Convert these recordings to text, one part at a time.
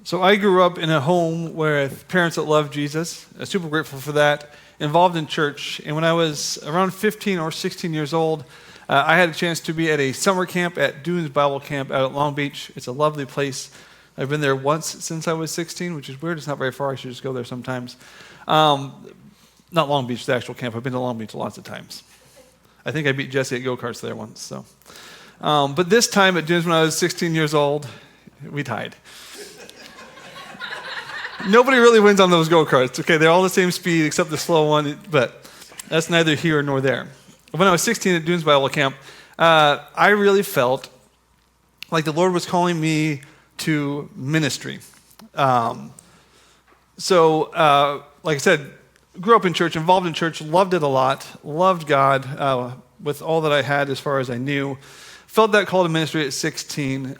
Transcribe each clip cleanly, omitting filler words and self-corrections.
So I grew up in a home with parents that loved Jesus. I'm super grateful for that. Involved in church. And when I was around 15 or 16 years old, I had a chance to be at a summer camp at Dunes Bible Camp out at Long Beach. It's a lovely place. I've been there once since I was 16, which is weird. It's not very far. I should just go there sometimes. Not Long Beach, the actual camp. I've been to Long Beach lots of times. I think I beat Jesse at go-karts there once. So, but this time at Dunes when I was 16 years old, we tied. Nobody really wins on those go-karts. Okay, they're all the same speed except the slow one, but that's neither here nor there. When I was 16 at Dunes Bible Camp, I really felt like the Lord was calling me to ministry. Like I said, grew up in church, involved in church, loved it a lot, loved God with all that I had as far as I knew. Felt that call to ministry at 16.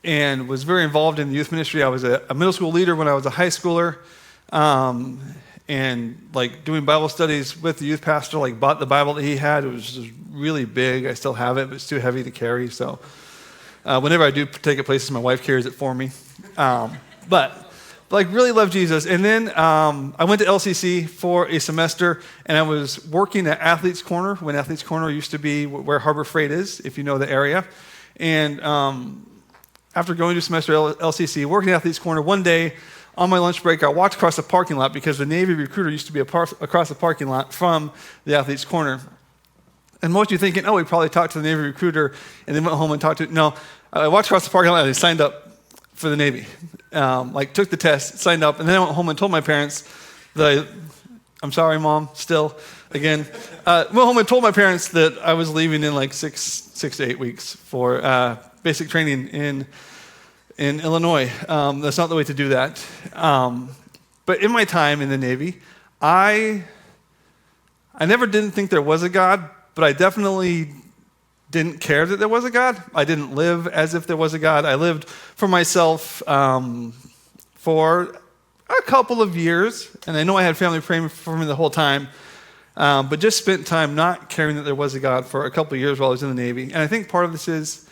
And was very involved in the youth ministry. I was a middle school leader when I was a high schooler, and like doing Bible studies with the youth pastor, like bought the Bible that he had. It was just really big. I still have it, but it's too heavy to carry. So whenever I do take it places, my wife carries it for me. But like really love Jesus. And then I went to LCC for a semester, and I was working at Athletes Corner when Athletes Corner used to be where Harbor Freight is, if you know the area. And after going to a semester at LCC, working at Athletes Corner, one day on my lunch break, I walked across the parking lot because the Navy recruiter used to be across the parking lot from the Athletes Corner. And most of you thinking, oh, we probably talked to the Navy recruiter and then went home and talked to, no, I walked across the parking lot and I signed up for the Navy. Took the test, signed up, and then I went home and told my parents that I'm sorry, Mom, still, again. Went home and told my parents that I was leaving in like six to 8 weeks for basic training in Illinois. That's not the way to do that. But in my time in the Navy, I never didn't think there was a God, but I definitely didn't care that there was a God. I didn't live as if there was a God. I lived for myself for a couple of years, and I know I had family praying for me the whole time, but just spent time not caring that there was a God for a couple of years while I was in the Navy. And I think part of this is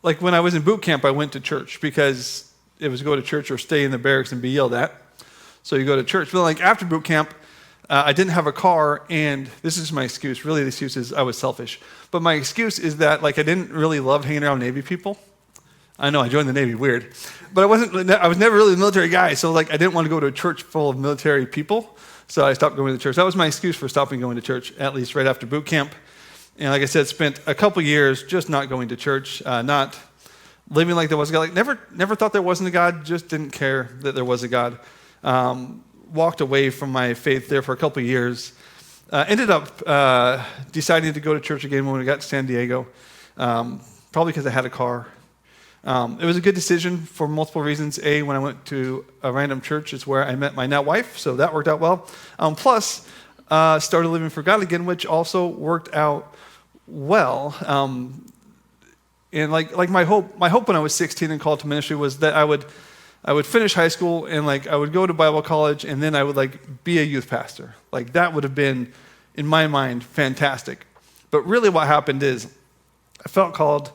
like when I was in boot camp, I went to church because it was go to church or stay in the barracks and be yelled at. So you go to church. But like after boot camp, I didn't have a car, and this is my excuse. Really, the excuse is I was selfish. But my excuse is that like I didn't really love hanging around Navy people. I know I joined the Navy, weird, but I was never really a military guy. So like I didn't want to go to a church full of military people. So I stopped going to church. That was my excuse for stopping going to church, at least right after boot camp. And like I said, spent a couple years just not going to church, not living like there was a God. Like never thought there wasn't a God, just didn't care that there was a God. Walked away from my faith there for a couple years. Ended up deciding to go to church again when we got to San Diego, probably because I had a car. It was a good decision for multiple reasons. A, when I went to a random church, it's where I met my now wife, so that worked out well. Plus, started living for God again, which also worked out well. And like my hope when I was 16 and called to ministry was that I would finish high school and like I would go to Bible college and then I would like be a youth pastor. Like that would have been, in my mind, fantastic. But really what happened is I felt called.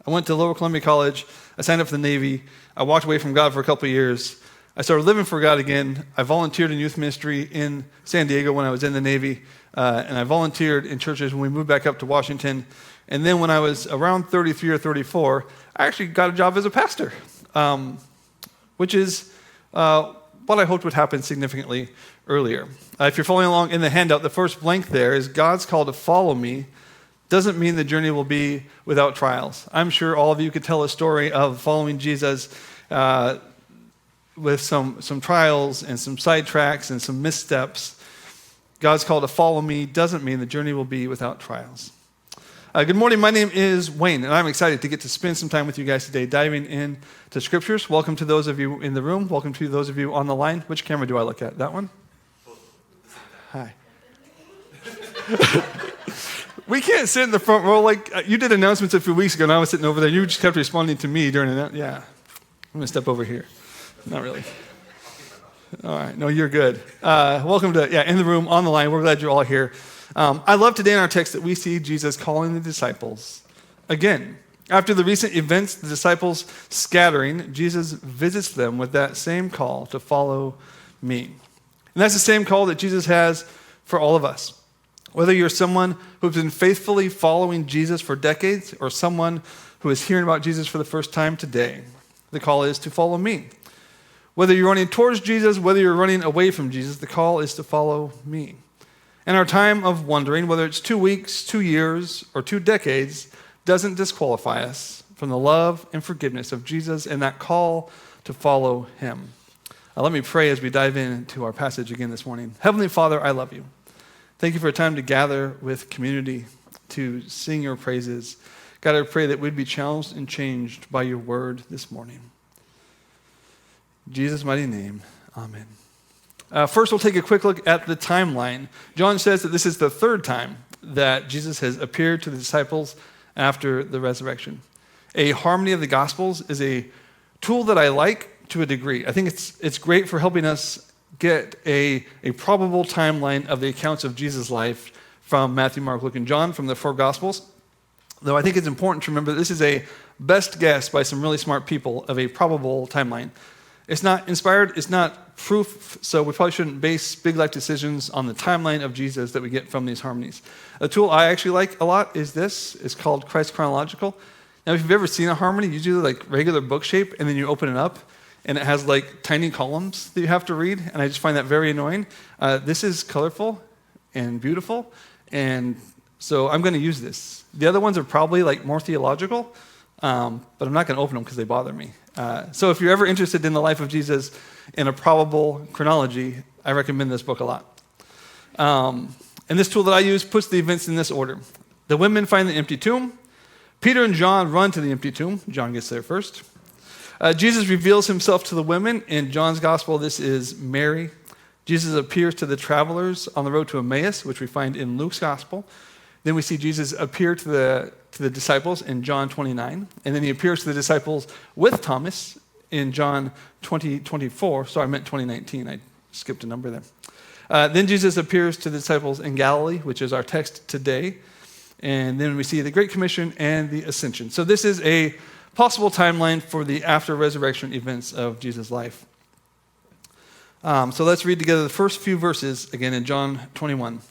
I went to Lower Columbia College. I signed up for the Navy. I walked away from God for a couple of years. I started living for God again. I volunteered in youth ministry in San Diego when I was in the Navy. And I volunteered in churches when we moved back up to Washington. And then when I was around 33 or 34, I actually got a job as a pastor, which is what I hoped would happen significantly earlier. If you're following along in the handout, the first blank there is God's call to follow me doesn't mean the journey will be without trials. I'm sure all of you could tell a story of following Jesus with some trials and some sidetracks and some missteps. God's call to follow me doesn't mean the journey will be without trials. Good morning, my name is Wayne, and I'm excited to get to spend some time with you guys today diving into scriptures. Welcome to those of you in the room. Welcome to those of you on the line. Which camera do I look at? That one? Hi. We can't sit in the front row like you did announcements a few weeks ago, and I was sitting over there. You just kept responding to me during it. Yeah. I'm going to step over here. Not really. All right. No, you're good. Welcome to, in the room, on the line. We're glad you're all here. I love today in our text that we see Jesus calling the disciples again. After the recent events, the disciples scattering, Jesus visits them with that same call to follow me. And that's the same call that Jesus has for all of us. Whether you're someone who's been faithfully following Jesus for decades or someone who is hearing about Jesus for the first time today, the call is to follow me. Whether you're running towards Jesus, whether you're running away from Jesus, the call is to follow me. And our time of wondering, whether it's 2 weeks, 2 years, or 2 decades, doesn't disqualify us from the love and forgiveness of Jesus and that call to follow him. Let me pray as we dive into our passage again this morning. Heavenly Father, I love you. Thank you for a time to gather with community, to sing your praises. God, I pray that we'd be challenged and changed by your word this morning. In Jesus' mighty name, amen. First, we'll take a quick look at the timeline. John says that this is the 3rd time that Jesus has appeared to the disciples after the resurrection. A harmony of the Gospels is a tool that I like to a degree. I think it's great for helping us get a probable timeline of the accounts of Jesus' life from Matthew, Mark, Luke, and John from the 4 Gospels. Though I think it's important to remember this is a best guess by some really smart people of a probable timeline. It's not inspired, it's not proof, so we probably shouldn't base big life decisions on the timeline of Jesus that we get from these harmonies. A tool I actually like a lot is this. It's called Christ Chronological. Now, if you've ever seen a harmony, you do like regular book shape, and then you open it up, and it has like tiny columns that you have to read, and I just find that very annoying. This is colorful and beautiful, and so I'm going to use this. The other ones are probably like more theological, but I'm not going to open them because they bother me. So if you're ever interested in the life of Jesus in a probable chronology, I recommend this book a lot. And this tool that I use puts the events in this order. The women find the empty tomb. Peter and John run to the empty tomb. John gets there first. Jesus reveals himself to the women. In John's gospel, this is Mary. Jesus appears to the travelers on the road to Emmaus, which we find in Luke's gospel. Then we see Jesus appear to the disciples in John 29. And then he appears to the disciples with Thomas in John 20:24. Sorry, I meant 2019. I skipped a number there. Then Jesus appears to the disciples in Galilee, which is our text today. And then we see the Great Commission and the Ascension. So this is a possible timeline for the after-resurrection events of Jesus' life. So let's read together the first few verses again in John 21.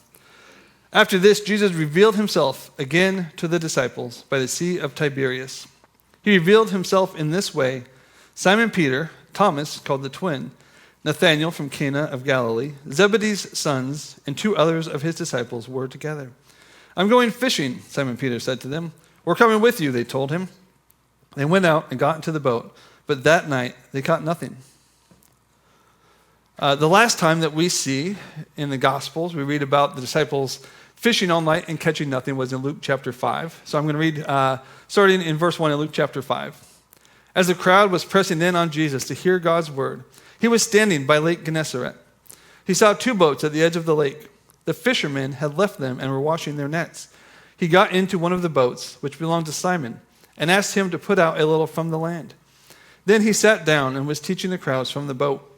After this, Jesus revealed himself again to the disciples by the Sea of Tiberias. He revealed himself in this way: Simon Peter, Thomas, called the twin, Nathanael from Cana of Galilee, Zebedee's sons, and 2 others of his disciples were together. "I'm going fishing," Simon Peter said to them. "We're coming with you," they told him. They went out and got into the boat, but that night they caught nothing. The last time that we see in the Gospels, we read about the disciples fishing all night and catching nothing, was in Luke chapter 5. So I'm going to read starting in verse 1 in Luke chapter 5. As the crowd was pressing in on Jesus to hear God's word, he was standing by Lake Gennesaret. He saw 2 boats at the edge of the lake. The fishermen had left them and were washing their nets. He got into one of the boats, which belonged to Simon, and asked him to put out a little from the land. Then he sat down and was teaching the crowds from the boat.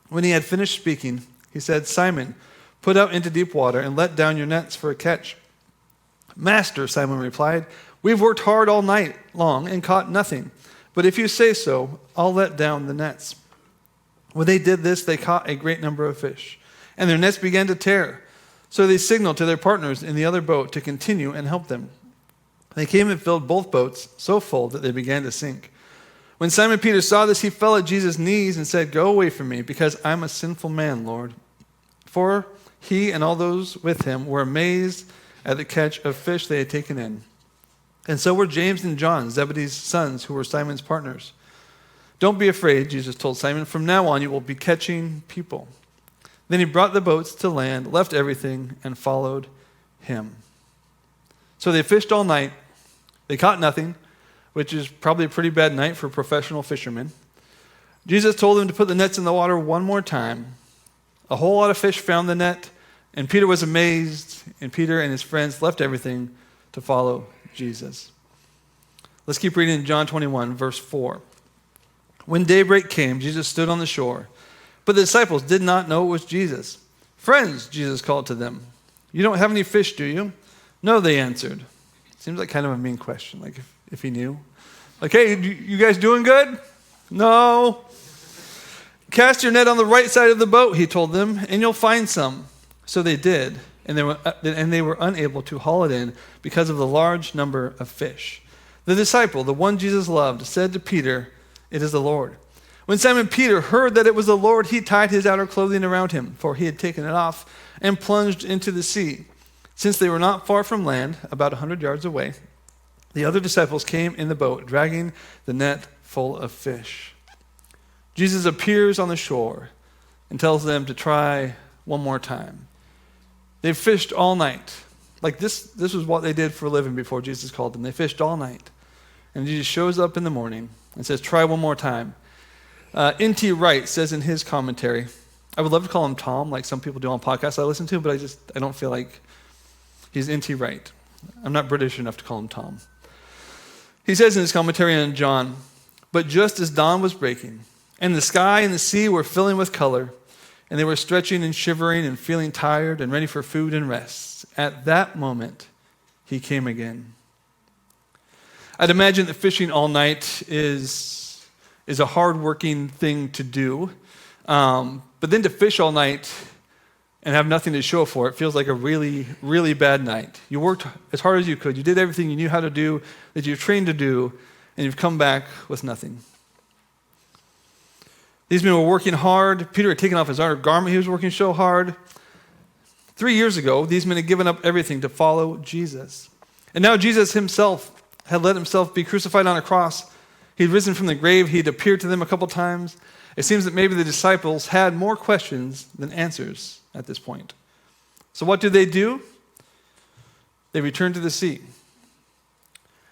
When he had finished speaking, he said, "Simon, put out into deep water and let down your nets for a catch." "Master," Simon replied, "we've worked hard all night long and caught nothing. But if you say so, I'll let down the nets." When they did this, they caught a great number of fish, and their nets began to tear. So they signaled to their partners in the other boat to continue and help them. They came and filled both boats so full that they began to sink. When Simon Peter saw this, he fell at Jesus' knees and said, "Go away from me, because I'm a sinful man, Lord." For he and all those with him were amazed at the catch of fish they had taken in. And so were James and John, Zebedee's sons, who were Simon's partners. "Don't be afraid," Jesus told Simon. "From now on you will be catching people." Then he brought the boats to land, left everything, and followed him. So they fished all night. They caught nothing, which is probably a pretty bad night for professional fishermen. Jesus told them to put the nets in the water one more time. A whole lot of fish found the net, and Peter was amazed, and Peter and his friends left everything to follow Jesus. Let's keep reading in John 21, verse 4. When daybreak came, Jesus stood on the shore, but the disciples did not know it was Jesus. "Friends," Jesus called to them, "you don't have any fish, do you?" "No," they answered. Seems like kind of a mean question. Like if he knew. Like, hey, you guys doing good? No. Cast your net on the right side of the boat, he told them, and you'll find some. So they did, and they were unable to haul it in because of the large number of fish. The disciple, the one Jesus loved, said to Peter, "It is the Lord." When Simon Peter heard that it was the Lord, he tied his outer clothing around him, for he had taken it off, and plunged into the sea. Since they were not far from land, about 100 yards away, the other disciples came in the boat, dragging the net full of fish. Jesus appears on the shore and tells them to try one more time. They've fished all night. Like this was what they did for a living before Jesus called them. They fished all night. And Jesus shows up in the morning and says, try one more time. N.T. Wright says in his commentary, I would love to call him Tom, like some people do on podcasts I listen to, but I don't feel like he's N.T. Wright. I'm not British enough to call him Tom. He says in his commentary on John, but just as dawn was breaking, and the sky and the sea were filling with color, and they were stretching and shivering and feeling tired and ready for food and rest, at that moment, he came again. I'd imagine that fishing all night is a hard-working thing to do, but then to fish all night and have nothing to show for it feels like a really, really bad night. You worked as hard as you could. You did everything you knew how to do, that you've trained to do, and you've come back with nothing. These men were working hard. Peter had taken off his outer garment. He was working so hard. 3 years ago, these men had given up everything to follow Jesus. And now Jesus himself had let himself be crucified on a cross. He'd risen from the grave. He'd appeared to them a couple times. It seems that maybe the disciples had more questions than answers at this point. So what do? They return to the sea.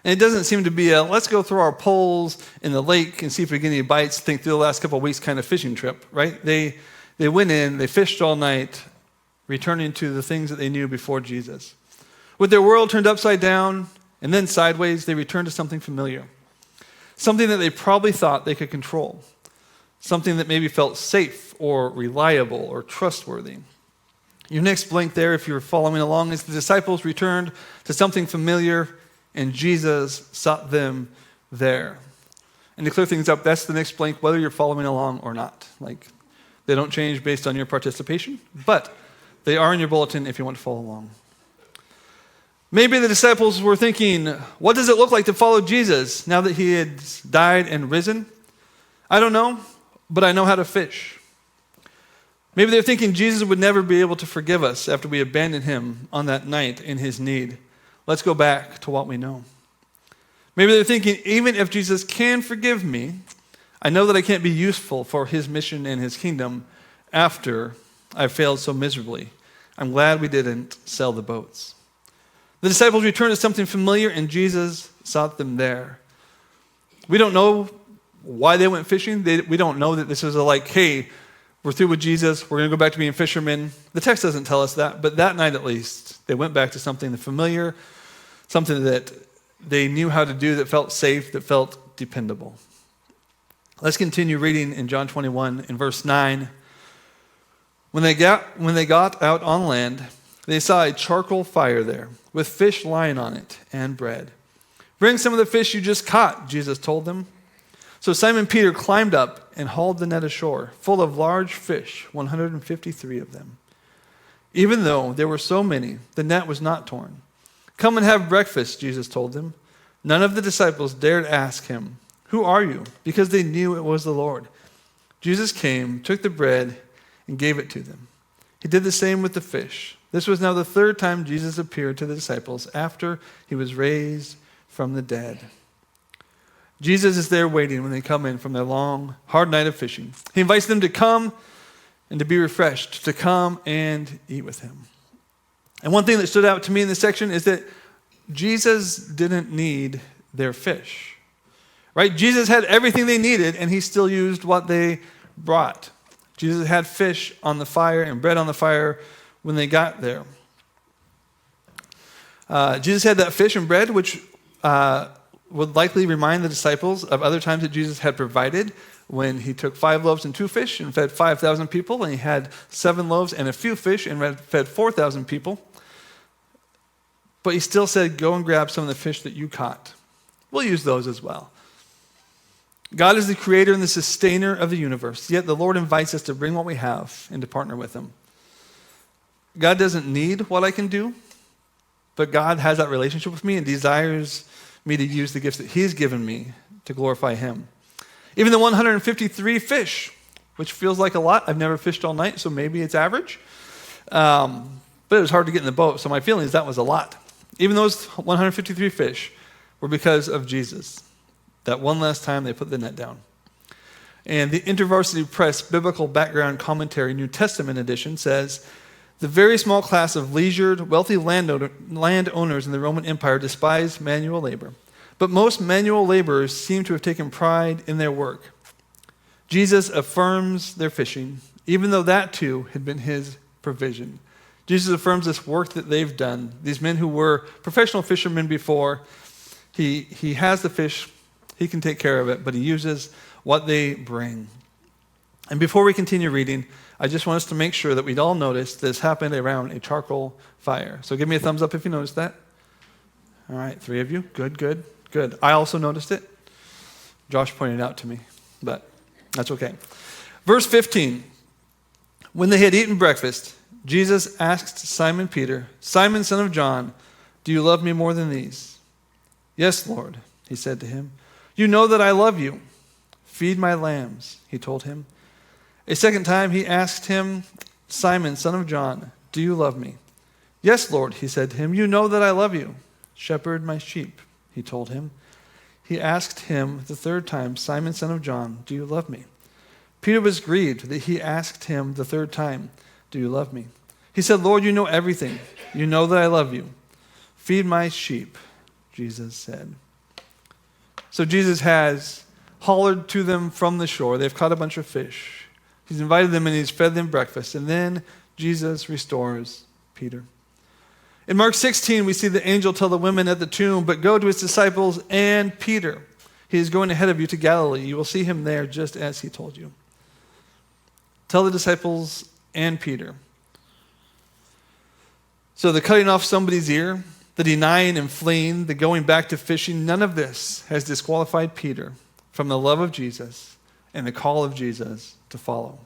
And it doesn't seem to be let's go throw our poles in the lake and see if we get any bites, think through the last couple of weeks kind of fishing trip, right? They went in, they fished all night, returning to the things that they knew before Jesus. With their world turned upside down and then sideways, they returned to something familiar. Something that they probably thought they could control. Something that maybe felt safe or reliable or trustworthy. Your next blank there, if you're following along, is the disciples returned to something familiar and Jesus sought them there. And to clear things up, that's the next blank, whether you're following along or not. Like, they don't change based on your participation, but they are in your bulletin if you want to follow along. Maybe the disciples were thinking, what does it look like to follow Jesus now that he had died and risen? I don't know, but I know how to fish. Maybe they're thinking Jesus would never be able to forgive us after we abandoned him on that night in his need. Let's go back to what we know. Maybe they're thinking, even if Jesus can forgive me, I know that I can't be useful for his mission and his kingdom after I've failed so miserably. I'm glad we didn't sell the boats. The disciples returned to something familiar, and Jesus sought them there. We don't know why they went fishing. We don't know that this was hey, we're through with Jesus, we're going to go back to being fishermen. The text doesn't tell us that, but that night at least, they went back to something familiar, something that they knew how to do, that felt safe, that felt dependable. Let's continue reading in John 21 in verse 9. When they got out on land, they saw a charcoal fire there with fish lying on it and bread. Bring some of the fish you just caught, Jesus told them. So Simon Peter climbed up and hauled the net ashore, full of large fish, 153 of them. Even though there were so many, the net was not torn. Come and have breakfast, Jesus told them. None of the disciples dared ask him, who are you? Because they knew it was the Lord. Jesus came, took the bread, and gave it to them. He did the same with the fish. This was now the third time Jesus appeared to the disciples after he was raised from the dead. Jesus is there waiting when they come in from their long, hard night of fishing. He invites them to come and to be refreshed, to come and eat with him. And one thing that stood out to me in this section is that Jesus didn't need their fish. Right? Jesus had everything they needed, and he still used what they brought. Jesus had fish on the fire and bread on the fire when they got there. Jesus had that fish and bread, which would likely remind the disciples of other times that Jesus had provided when he took 5 loaves and 2 fish and fed 5,000 people, and he had 7 loaves and a few fish and fed 4,000 people. But he still said, go and grab some of the fish that you caught. we'll use those as well. God is the creator and the sustainer of the universe, yet the Lord invites us to bring what we have and to partner with him. God doesn't need what I can do, but God has that relationship with me and desires me to use the gifts that he's given me to glorify him. Even the 153 fish, which feels like a lot. I've never fished all night, so maybe it's average. But it was hard to get in the boat, so my feeling is that was a lot. Even those 153 fish were because of Jesus. That one last time they put the net down. And the InterVarsity Press Biblical Background Commentary New Testament edition says, the very small class of leisured, wealthy landowners in the Roman Empire despised manual labor. But most manual laborers seem to have taken pride in their work. Jesus affirms their fishing, even though that too had been his provision. Jesus affirms this work that they've done. These men who were professional fishermen before, he has the fish, he can take care of it, but he uses what they bring. And before we continue reading, I just want us to make sure that we'd all notice this happened around a charcoal fire. So give me a thumbs up if you noticed that. All right, 3 of you. Good. I also noticed it. Josh pointed it out to me, but that's okay. Verse 15. When they had eaten breakfast, Jesus asked Simon Peter, Simon, son of John, do you love me more than these? Yes, Lord, he said to him. You know that I love you. Feed my lambs, he told him. A second time he asked him, Simon, son of John, do you love me? Yes, Lord, he said to him. You know that I love you. Shepherd my sheep, he told him. He asked him the third time, Simon, son of John, do you love me? Peter was grieved that he asked him the third time, do you love me? He said, Lord, you know everything. You know that I love you. Feed my sheep, Jesus said. So Jesus has hollered to them from the shore. They've caught a bunch of fish. He's invited them and he's fed them breakfast. And then Jesus restores Peter. In Mark 16, we see the angel tell the women at the tomb, but go to his disciples and Peter. He is going ahead of you to Galilee. You will see him there just as he told you. Tell the disciples and Peter. So the cutting off somebody's ear, the denying and fleeing, the going back to fishing, none of this has disqualified Peter from the love of Jesus and the call of Jesus to follow.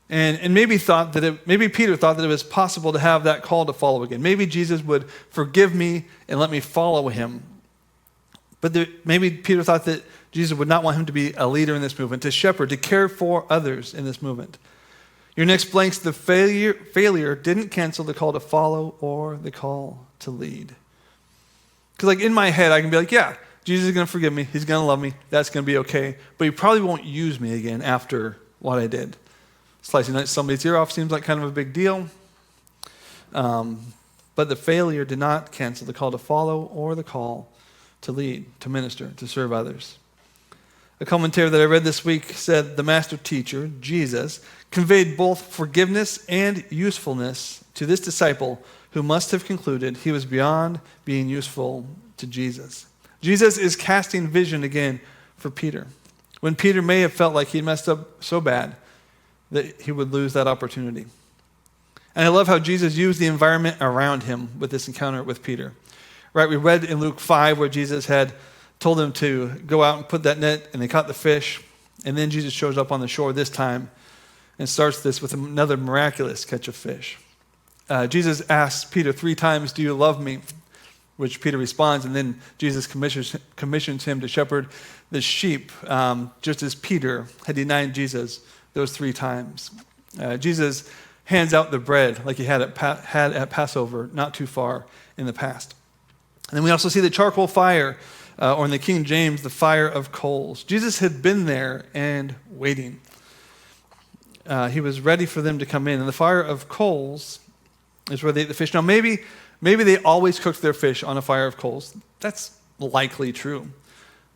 And maybe Peter thought that it was possible to have that call to follow again. Maybe Jesus would forgive me and let me follow him. But maybe Peter thought that Jesus would not want him to be a leader in this movement, to shepherd, to care for others in this movement. Your next blanks, the failure didn't cancel the call to follow or the call to lead. Because like in my head, I can be like, yeah, Jesus is going to forgive me. He's going to love me. That's going to be okay. But he probably won't use me again after what I did. Slicing somebody's ear off seems like kind of a big deal. But the failure did not cancel the call to follow or the call to lead, to minister, to serve others. A commentary that I read this week said the master teacher, Jesus, conveyed both forgiveness and usefulness to this disciple who must have concluded he was beyond being useful to Jesus. Jesus is casting vision again for Peter. When Peter may have felt like he messed up so bad that he would lose that opportunity. And I love how Jesus used the environment around him with this encounter with Peter. Right, we read in Luke 5 where Jesus had told them to go out and put that net, and they caught the fish. And then Jesus shows up on the shore this time and starts this with another miraculous catch of fish. Jesus asks Peter 3 times, do you love me? Which Peter responds, and then Jesus commissions him to shepherd the sheep, just as Peter had denied Jesus those 3 times. Jesus hands out the bread like he had at Passover not too far in the past. And then we also see the charcoal fire, or in the King James, the fire of coals. Jesus had been there and waiting. He was ready for them to come in. And the fire of coals is where they ate the fish. Now maybe they always cooked their fish on a fire of coals. That's likely true.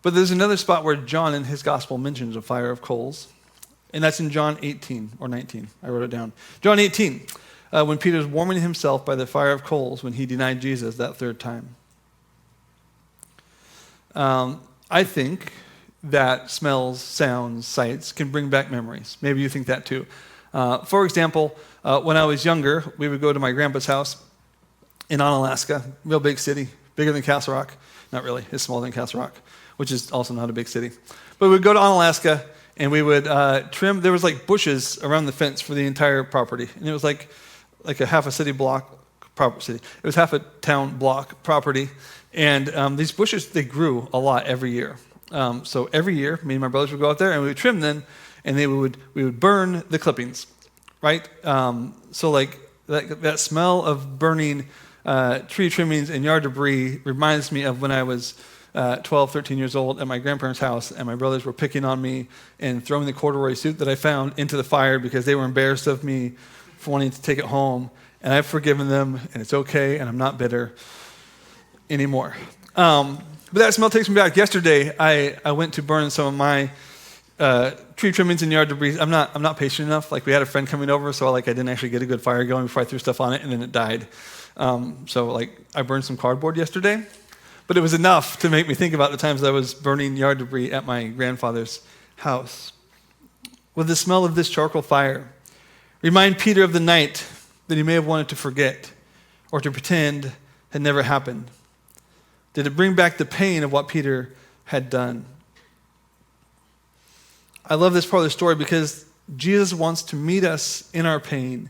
But there's another spot where John in his gospel mentions a fire of coals. And that's in John 18 or 19. I wrote it down. John 18, when Peter's warming himself by the fire of coals when he denied Jesus that 3rd time. I think that smells, sounds, sights can bring back memories. Maybe you think that too. For example, when I was younger, we would go to my grandpa's house in Onalaska, real big city, bigger than Castle Rock. Not really, it's smaller than Castle Rock, which is also not a big city. But we'd go to Onalaska, and we would trim, there was like bushes around the fence for the entire property. And it was like a half a city block property. It was half a town block property. And these bushes, they grew a lot every year. So every year, me and my brothers would go out there, and we would trim them, and we would burn the clippings, right? So like that smell of burning tree trimmings and yard debris reminds me of when I was 12, 13 years old at my grandparents' house, and my brothers were picking on me and throwing the corduroy suit that I found into the fire because they were embarrassed of me for wanting to take it home. And I've forgiven them, and it's okay, and I'm not bitter anymore. But that smell takes me back. Yesterday, I went to burn some of my tree trimmings and yard debris. I'm not patient enough. Like, we had a friend coming over, so I didn't actually get a good fire going before I threw stuff on it, and then it died. So I burned some cardboard yesterday, but it was enough to make me think about the times I was burning yard debris at my grandfather's house. With the smell of this charcoal fire, remind Peter of the night that he may have wanted to forget or to pretend had never happened. Did it bring back the pain of what Peter had done? I love this part of the story because Jesus wants to meet us in our pain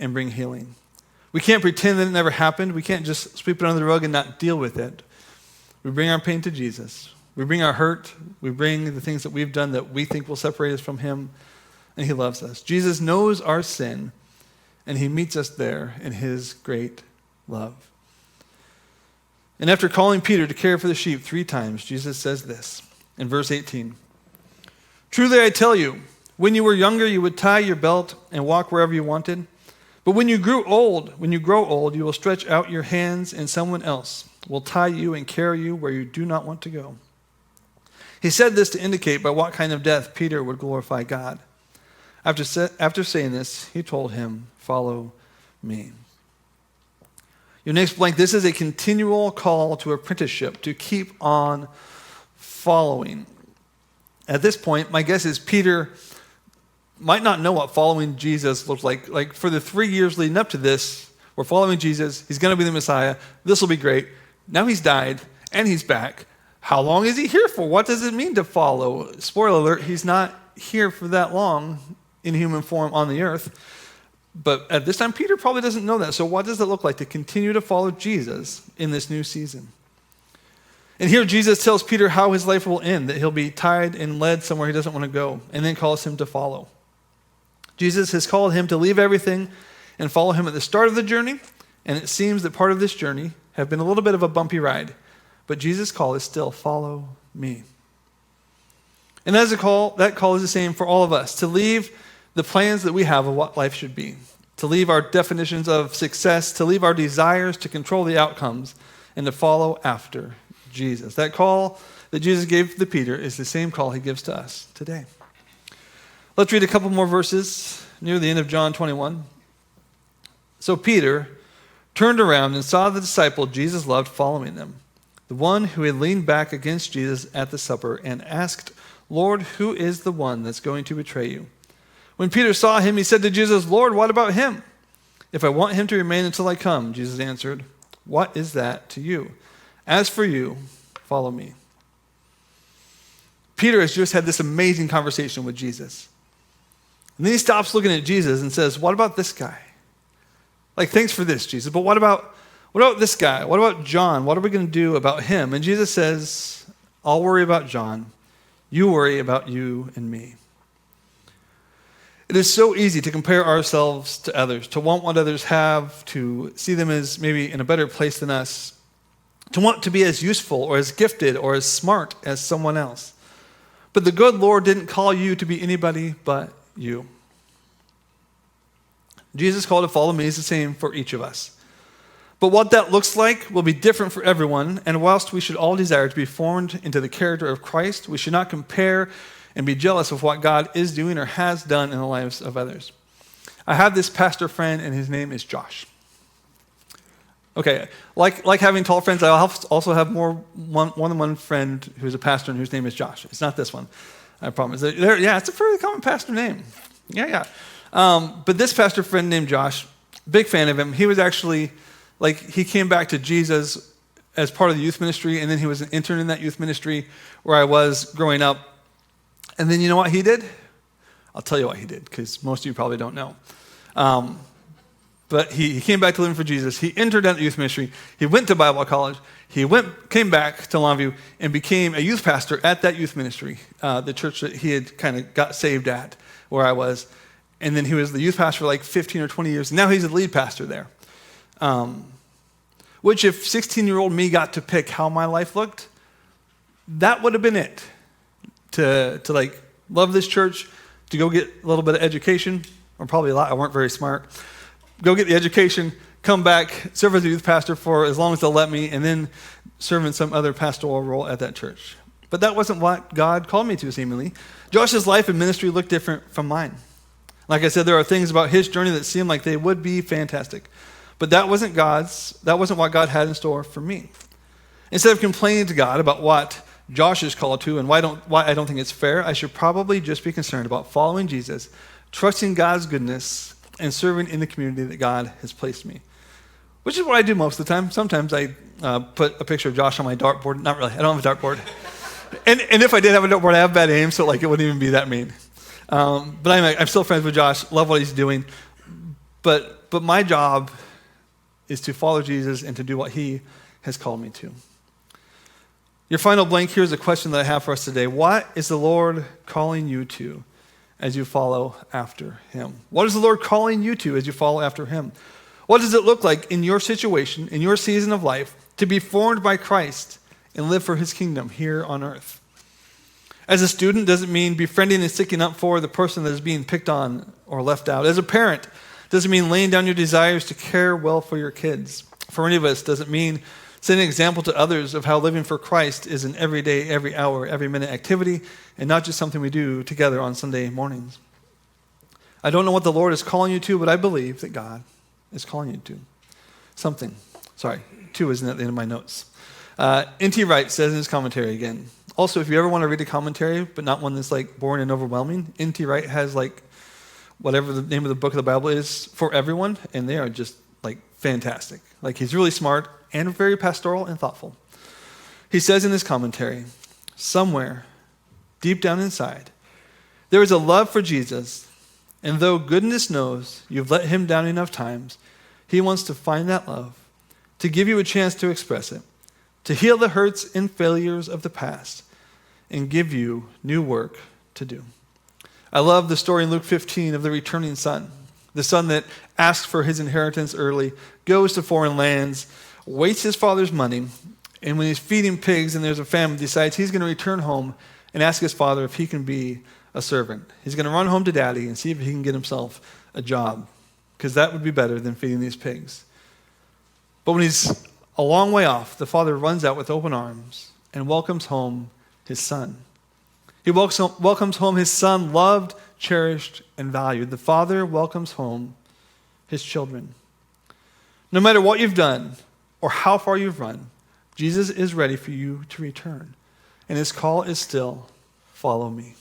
and bring healing. We can't pretend that it never happened. We can't just sweep it under the rug and not deal with it. We bring our pain to Jesus. We bring our hurt. We bring the things that we've done that we think will separate us from him, and he loves us. Jesus knows our sin, and he meets us there in his great love. And after calling Peter to care for the sheep 3 times, Jesus says this in verse 18. Truly I tell you, when you were younger, you would tie your belt and walk wherever you wanted. But when you grow old, you will stretch out your hands, and someone else will tie you and carry you where you do not want to go. He said this to indicate by what kind of death Peter would glorify God. After saying this, he told him, follow me. Your next blank, this is a continual call to apprenticeship, to keep on following. At this point, my guess is Peter might not know what following Jesus looked like. Like, for the 3 years leading up to this, we're following Jesus. He's going to be the Messiah. This will be great. Now he's died, and he's back. How long is he here for? What does it mean to follow? Spoiler alert, he's not here for that long in human form on the earth. But at this time, Peter probably doesn't know that. So what does it look like to continue to follow Jesus in this new season? And here Jesus tells Peter how his life will end, that he'll be tied and led somewhere he doesn't want to go, and then calls him to follow. Jesus has called him to leave everything and follow him at the start of the journey, and it seems that part of this journey have been a little bit of a bumpy ride. But Jesus' call is still, follow me. And as a call, that call is the same for all of us, to leave the plans that we have of what life should be, to leave our definitions of success, to leave our desires to control the outcomes, and to follow after Jesus. That call that Jesus gave to Peter is the same call he gives to us today. Let's read a couple more verses near the end of John 21. So Peter turned around and saw the disciple Jesus loved following them, the one who had leaned back against Jesus at the supper, and asked, Lord, who is the one that's going to betray you? When Peter saw him, he said to Jesus, Lord, what about him? If I want him to remain until I come, Jesus answered, what is that to you? As for you, follow me. Peter has just had this amazing conversation with Jesus. And then he stops looking at Jesus and says, what about this guy? Like, thanks for this, Jesus, but what about this guy? What about John? What are we going to do about him? And Jesus says, I'll worry about John. You worry about you and me. It is so easy to compare ourselves to others, to want what others have, to see them as maybe in a better place than us, to want to be as useful or as gifted or as smart as someone else. But the good Lord didn't call you to be anybody but you. Jesus' call to follow me is the same for each of us. But what that looks like will be different for everyone, and whilst we should all desire to be formed into the character of Christ, we should not compare and be jealous of what God is doing or has done in the lives of others. I have this pastor friend, and his name is Josh. Okay, like having tall friends, I also have more one friend who's a pastor and whose name is Josh. It's not this one, I promise. It's a fairly common pastor name. Yeah. But this pastor friend named Josh, big fan of him. He was actually, he came back to Jesus as part of the youth ministry, and then he was an intern in that youth ministry where I was growing up. And then you know what he did? I'll tell you what he did, because most of you probably don't know. But he came back to Living for Jesus. He entered at the youth ministry. He went to Bible college. He came back to Longview and became a youth pastor at that youth ministry, the church that he had kind of got saved at, where I was. And then he was the youth pastor for like 15 or 20 years. Now he's the lead pastor there. Which if 16-year-old me got to pick how my life looked, that would have been it. To like love this church, to go get a little bit of education, or probably a lot, I weren't very smart. Go get the education, come back, serve as a youth pastor for as long as they'll let me, and then serve in some other pastoral role at that church. But that wasn't what God called me to, seemingly. Josh's life and ministry looked different from mine. Like I said, there are things about his journey that seemed like they would be fantastic. But that wasn't what God had in store for me. Instead of complaining to God about what Josh is called to and why I don't think it's fair, I should probably just be concerned about following Jesus, trusting God's goodness, and serving in the community that God has placed me. Which is what I do most of the time. Sometimes I put a picture of Josh on my dartboard. Not really, I don't have a dartboard. and if I did have a dartboard, I have bad aim, so like it wouldn't even be that mean. But I'm still friends with Josh, love what he's doing. But my job is to follow Jesus and to do what he has called me to. Your final blank here is a question that I have for us today. What is the Lord calling you to as you follow after him? What is the Lord calling you to as you follow after him? What does it look like in your situation, in your season of life, to be formed by Christ and live for his kingdom here on earth? As a student, does it mean befriending and sticking up for the person that is being picked on or left out? As a parent, does it mean laying down your desires to care well for your kids? For any of us, does it mean setting an example to others of how living for Christ is an everyday, every hour, every minute activity, and not just something we do together on Sunday mornings? I don't know what the Lord is calling you to, but I believe that God is calling you to something. Sorry, 2 isn't at the end of my notes. N.T. Wright says in his commentary again. Also, if you ever want to read a commentary, but not one that's like boring and overwhelming, N.T. Wright has like whatever the name of the book of the Bible is for everyone, and they are just like fantastic. Like he's really smart and very pastoral and thoughtful. He says in his commentary, somewhere deep down inside, there is a love for Jesus, and though goodness knows you've let him down enough times, he wants to find that love, to give you a chance to express it, to heal the hurts and failures of the past, and give you new work to do. I love the story in Luke 15 of the returning son, the son that asks for his inheritance early, goes to foreign lands, wastes his father's money, and when he's feeding pigs and there's a famine, decides he's going to return home and ask his father if he can be a servant. He's going to run home to daddy and see if he can get himself a job, because that would be better than feeding these pigs. But when he's a long way off, the father runs out with open arms and welcomes home his son. He welcomes home his son, loved, cherished, and valued. The father welcomes home his children. No matter what you've done or how far you've run, Jesus is ready for you to return. And his call is still, follow me.